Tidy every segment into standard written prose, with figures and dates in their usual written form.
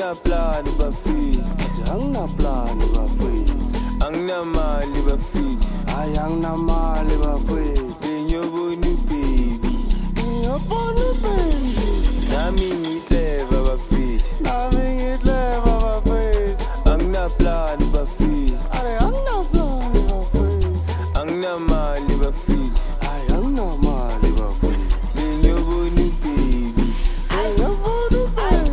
Anginaplani bafiki, anginaplani bafethu, anginamali bafiki, hayi anginamali bafethu, benyobona baby, ngiyabona baby, nami ngiclever bafiki, nami ngihleba bafethu, anginaplani bafiki, hayi anginaplani bafethu, anginamali bafiki, hayi anginamali bafethu, benyobona baby, ngiyabona baby,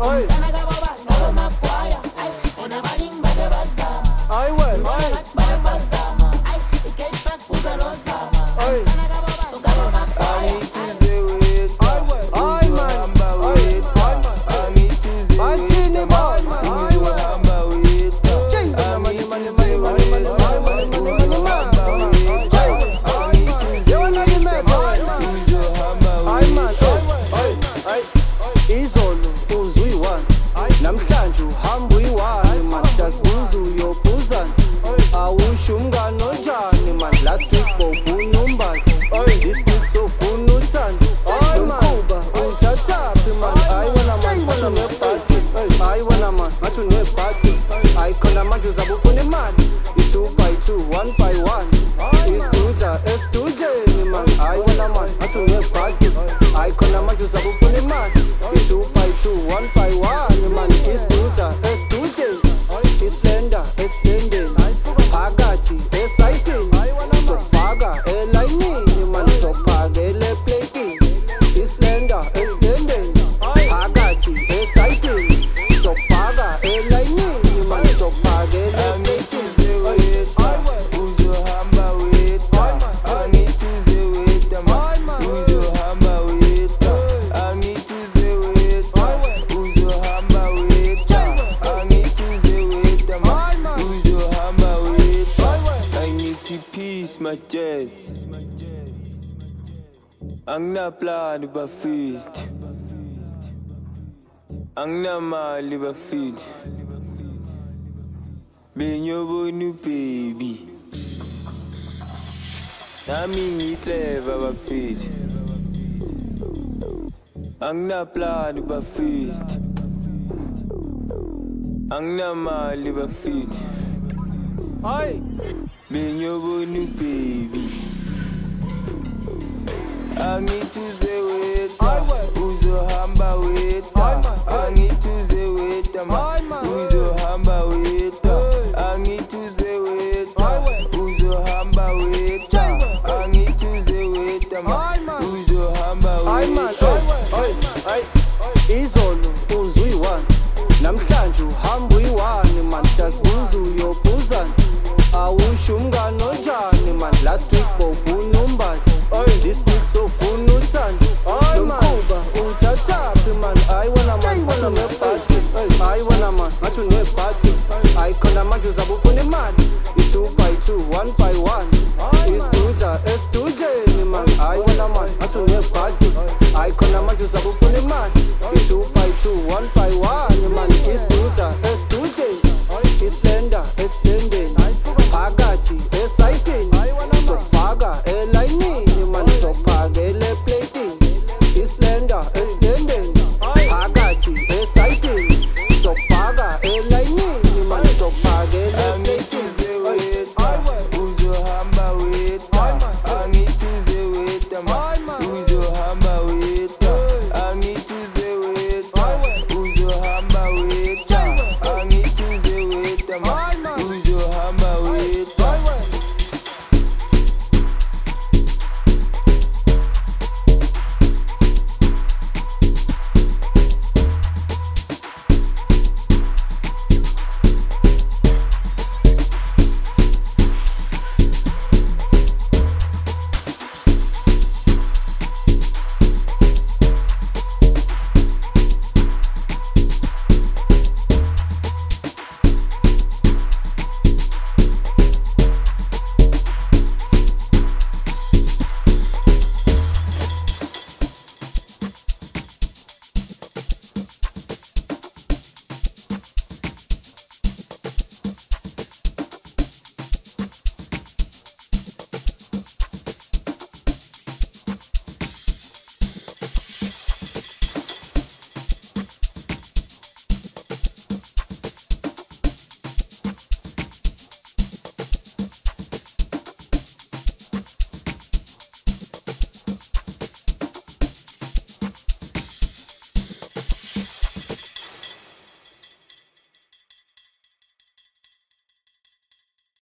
oi, hayi wena, oi, angithize weta, hayi man, uzohamba weta, angithize bathini weta, bona, hayi wena, uzohamba weta, angithize weta, uzohamba weta, angithize yona weta, imeko wena, uzohamba hayi man, weta. izolo uzuyi-1 namhlanje uhamba uyi-1 man, siyazibuza uyobuzana, awusho umngane onjani man, last week bowufuna umbani, this week sofuna uthando, lo mkhuba uthathaphi man, hayi wena man, ngathi unebhadi, hayi wena man, ngathi unebhadi, hayi khona manje uzabe ufuna imali, i-2 by 2, 1 by 1, isidudla esidudleni man, hayi wena man, ngathi unebhadi, hayi khona manje uzabe ufuna imali, i-2 by 2, 1 by 1 man, isidudla esidudleni, isilenda esilendeni, phakathi esayitini, sokufaka elayinini man, sokuphakele platini, isilenda esilendeni, phakathi esayitini, sokufaka elayinini man, sokuphakele Angithize weta, uzohamba weta, angithize weta, uzohamba weta, angithize weta, uzohamba weta, angithize weta, uzohamba weta. I need to peace my chest. Anginaplani bafiki, anginamali bafiki, benyobona baby, nami ngiclever bafiki, anginaplani bafiki, anginamali bafiki, hayi benyobona baby, angithize weta, uzohamba weta, angithize weta, uzohamba weta, angithize weta, uzohamba weta, angithize weta, uzohamba hayi man, weta. izolo uzuyi-1 namhlanje uhamba uyi-1 man, siyazibuza uyobuzana, awusho umngane onjani man, last week bowufuna umbani, this week sofuna uthando, lo mkhuba uthathaphi man, hayi wena man, ngathi unebhadi, hayi wena man, ngathi unebhadi, hayi khona manje uzabe ufuna imali, i-2 by 2, 1 by 1